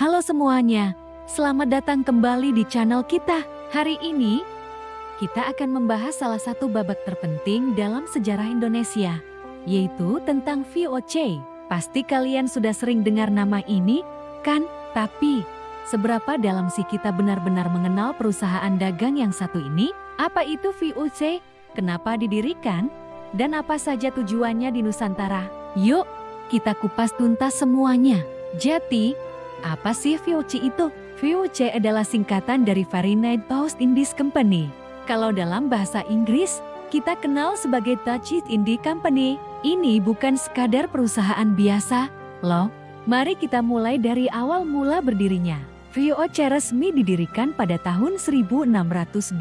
Halo semuanya, selamat datang kembali di channel kita. Hari ini, kita akan membahas salah satu babak terpenting dalam sejarah Indonesia, yaitu tentang VOC. Pasti kalian sudah sering dengar nama ini, kan? Tapi, seberapa dalam sih kita benar-benar mengenal perusahaan dagang yang satu ini? Apa itu VOC? Kenapa didirikan? Dan apa saja tujuannya di Nusantara? Yuk, kita kupas tuntas semuanya. Jadi, apa sih VOC itu? VOC adalah singkatan dari Very Night Toast Indies Company. Kalau dalam bahasa Inggris, kita kenal sebagai Dutch East Indie Company. Ini bukan sekadar perusahaan biasa, loh. Mari kita mulai dari awal mula berdirinya. VOC resmi didirikan pada tahun 1602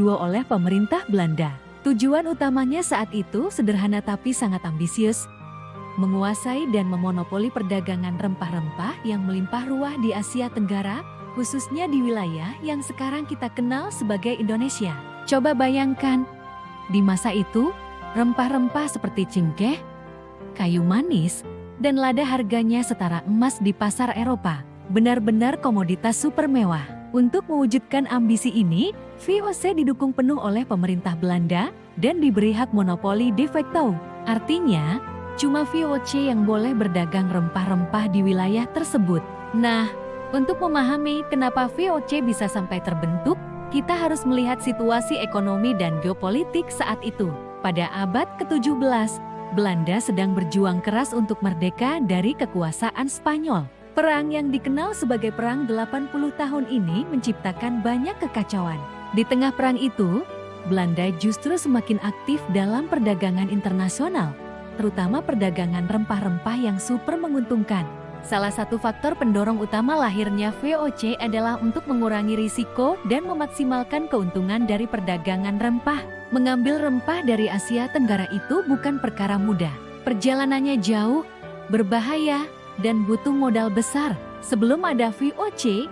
oleh pemerintah Belanda. Tujuan utamanya saat itu sederhana tapi sangat ambisius, menguasai dan memonopoli perdagangan rempah-rempah yang melimpah ruah di Asia Tenggara, khususnya di wilayah yang sekarang kita kenal sebagai Indonesia. Coba bayangkan, di masa itu, rempah-rempah seperti cengkeh, kayu manis, dan lada harganya setara emas di pasar Eropa. Benar-benar komoditas super mewah. Untuk mewujudkan ambisi ini, VOC didukung penuh oleh pemerintah Belanda dan diberi hak monopoli de facto. Artinya, cuma VOC yang boleh berdagang rempah-rempah di wilayah tersebut. Nah, untuk memahami kenapa VOC bisa sampai terbentuk, kita harus melihat situasi ekonomi dan geopolitik saat itu. Pada abad ke-17, Belanda sedang berjuang keras untuk merdeka dari kekuasaan Spanyol. Perang yang dikenal sebagai Perang 80 tahun ini menciptakan banyak kekacauan. Di tengah perang itu, Belanda justru semakin aktif dalam perdagangan internasional, terutama perdagangan rempah-rempah yang super menguntungkan. Salah satu faktor pendorong utama lahirnya VOC adalah untuk mengurangi risiko dan memaksimalkan keuntungan dari perdagangan rempah. Mengambil rempah dari Asia Tenggara itu bukan perkara mudah. Perjalanannya jauh, berbahaya, dan butuh modal besar. Sebelum ada VOC,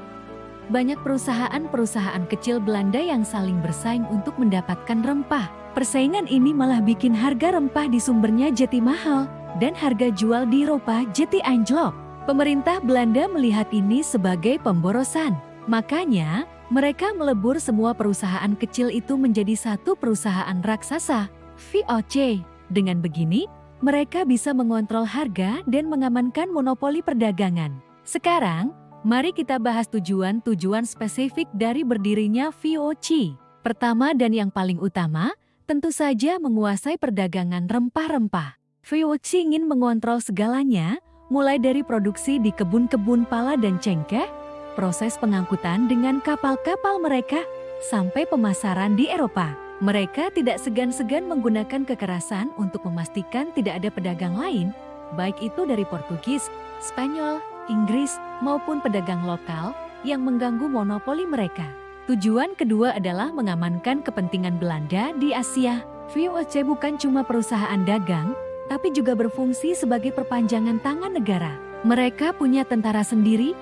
banyak perusahaan-perusahaan kecil Belanda yang saling bersaing untuk mendapatkan rempah. Persaingan ini malah bikin harga rempah di sumbernya jadi mahal, dan harga jual di Eropa jadi anjlok. Pemerintah Belanda melihat ini sebagai pemborosan. Makanya, mereka melebur semua perusahaan kecil itu menjadi satu perusahaan raksasa, VOC. Dengan begini, mereka bisa mengontrol harga dan mengamankan monopoli perdagangan. Sekarang, mari kita bahas tujuan-tujuan spesifik dari berdirinya VOC. Pertama dan yang paling utama, tentu saja menguasai perdagangan rempah-rempah. VOC ingin mengontrol segalanya, mulai dari produksi di kebun-kebun pala dan cengkeh, proses pengangkutan dengan kapal-kapal mereka, sampai pemasaran di Eropa. Mereka tidak segan-segan menggunakan kekerasan untuk memastikan tidak ada pedagang lain, baik itu dari Portugis, Spanyol, Inggris, maupun pedagang lokal yang mengganggu monopoli mereka. Tujuan kedua adalah mengamankan kepentingan Belanda di Asia. VOC bukan cuma perusahaan dagang, tapi juga berfungsi sebagai perpanjangan tangan negara. Mereka punya tentara sendiri,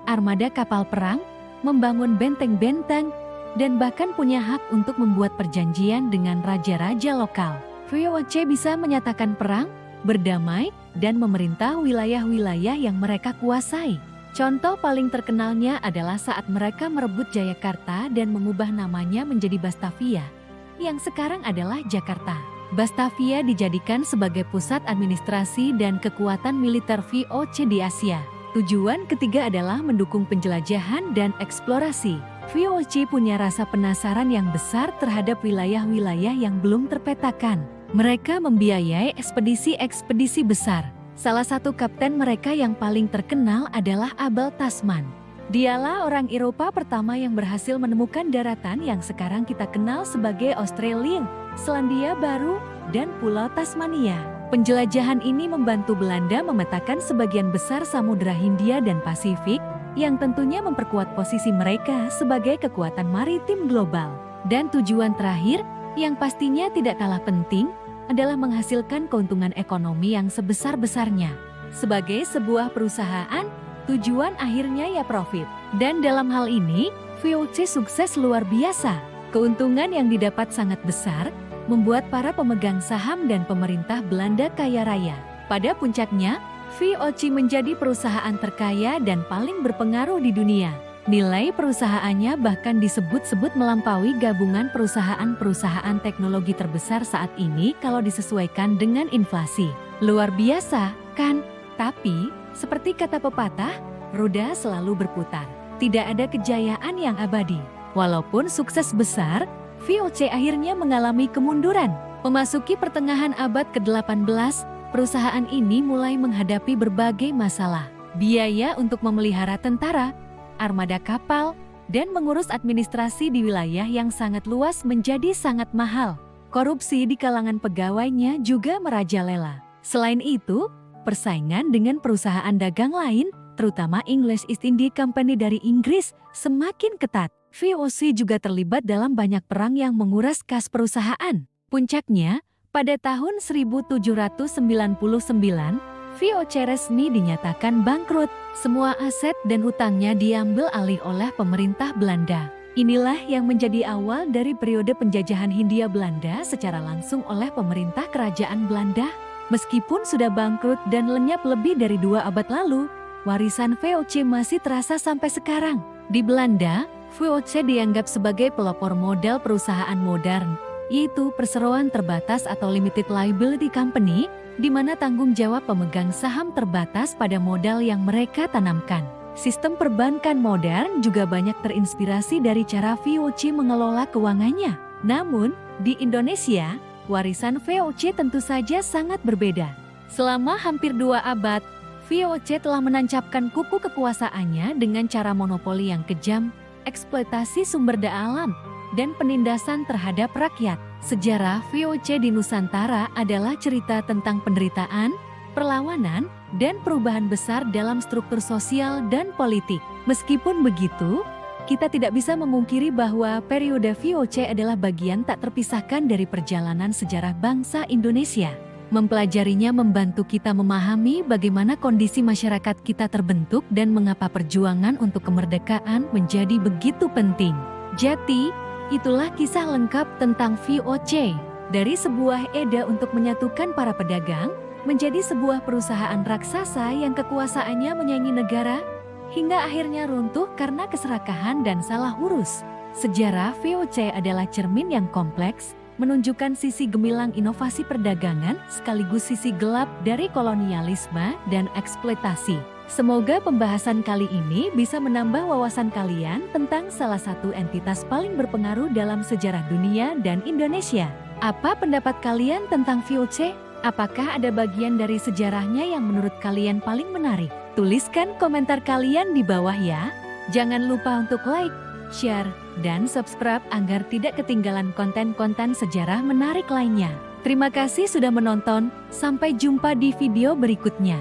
armada kapal perang, membangun benteng-benteng, dan bahkan punya hak untuk membuat perjanjian dengan raja-raja lokal. VOC bisa menyatakan perang, berdamai, dan memerintah wilayah-wilayah yang mereka kuasai. Contoh paling terkenalnya adalah saat mereka merebut Jayakarta dan mengubah namanya menjadi Batavia, yang sekarang adalah Jakarta. Batavia dijadikan sebagai pusat administrasi dan kekuatan militer VOC di Asia. Tujuan ketiga adalah mendukung penjelajahan dan eksplorasi. VOC punya rasa penasaran yang besar terhadap wilayah-wilayah yang belum terpetakan. Mereka membiayai ekspedisi-ekspedisi besar. Salah satu kapten mereka yang paling terkenal adalah Abel Tasman. Dialah orang Eropa pertama yang berhasil menemukan daratan yang sekarang kita kenal sebagai Australia, Selandia Baru, dan Pulau Tasmania. Penjelajahan ini membantu Belanda memetakan sebagian besar Samudra Hindia dan Pasifik, yang tentunya memperkuat posisi mereka sebagai kekuatan maritim global. Dan tujuan terakhir, yang pastinya tidak kalah penting, adalah menghasilkan keuntungan ekonomi yang sebesar-besarnya. Sebagai sebuah perusahaan, tujuan akhirnya ya profit. Dan dalam hal ini, VOC sukses luar biasa. Keuntungan yang didapat sangat besar, membuat para pemegang saham dan pemerintah Belanda kaya raya. Pada puncaknya, VOC menjadi perusahaan terkaya dan paling berpengaruh di dunia. Nilai perusahaannya bahkan disebut-sebut melampaui gabungan perusahaan-perusahaan teknologi terbesar saat ini kalau disesuaikan dengan inflasi. Luar biasa, kan? Tapi, seperti kata pepatah, roda selalu berputar. Tidak ada kejayaan yang abadi. Walaupun sukses besar, VOC akhirnya mengalami kemunduran. Memasuki pertengahan abad ke-18, perusahaan ini mulai menghadapi berbagai masalah. Biaya untuk memelihara tentara, armada kapal, dan mengurus administrasi di wilayah yang sangat luas menjadi sangat mahal. Korupsi di kalangan pegawainya juga merajalela. Selain itu, persaingan dengan perusahaan dagang lain, terutama English East India Company dari Inggris, semakin ketat. VOC juga terlibat dalam banyak perang yang menguras kas perusahaan. Puncaknya, pada tahun 1799, VOC resmi dinyatakan bangkrut. Semua aset dan hutangnya diambil alih oleh pemerintah Belanda. Inilah yang menjadi awal dari periode penjajahan Hindia Belanda secara langsung oleh pemerintah kerajaan Belanda. Meskipun sudah bangkrut dan lenyap lebih dari 2 abad lalu, warisan VOC masih terasa sampai sekarang. Di Belanda, VOC dianggap sebagai pelopor modal perusahaan modern, yaitu perseroan terbatas atau limited liability company, di mana tanggung jawab pemegang saham terbatas pada modal yang mereka tanamkan. Sistem perbankan modern juga banyak terinspirasi dari cara VOC mengelola keuangannya. Namun, di Indonesia, warisan VOC tentu saja sangat berbeda. Selama hampir 2 abad, VOC telah menancapkan kuku kekuasaannya dengan cara monopoli yang kejam, eksploitasi sumber daya alam, dan penindasan terhadap rakyat. Sejarah VOC di Nusantara adalah cerita tentang penderitaan, perlawanan, dan perubahan besar dalam struktur sosial dan politik. Meskipun begitu, kita tidak bisa memungkiri bahwa periode VOC adalah bagian tak terpisahkan dari perjalanan sejarah bangsa Indonesia. Mempelajarinya membantu kita memahami bagaimana kondisi masyarakat kita terbentuk dan mengapa perjuangan untuk kemerdekaan menjadi begitu penting. Jadi, itulah kisah lengkap tentang VOC. Dari sebuah ide untuk menyatukan para pedagang, menjadi sebuah perusahaan raksasa yang kekuasaannya menyaingi negara, hingga akhirnya runtuh karena keserakahan dan salah urus. Sejarah VOC adalah cermin yang kompleks, menunjukkan sisi gemilang inovasi perdagangan sekaligus sisi gelap dari kolonialisme dan eksploitasi. Semoga pembahasan kali ini bisa menambah wawasan kalian tentang salah satu entitas paling berpengaruh dalam sejarah dunia dan Indonesia. Apa pendapat kalian tentang VOC? Apakah ada bagian dari sejarahnya yang menurut kalian paling menarik? Tuliskan komentar kalian di bawah ya. Jangan lupa untuk like, share, dan subscribe agar tidak ketinggalan konten-konten sejarah menarik lainnya. Terima kasih sudah menonton, sampai jumpa di video berikutnya.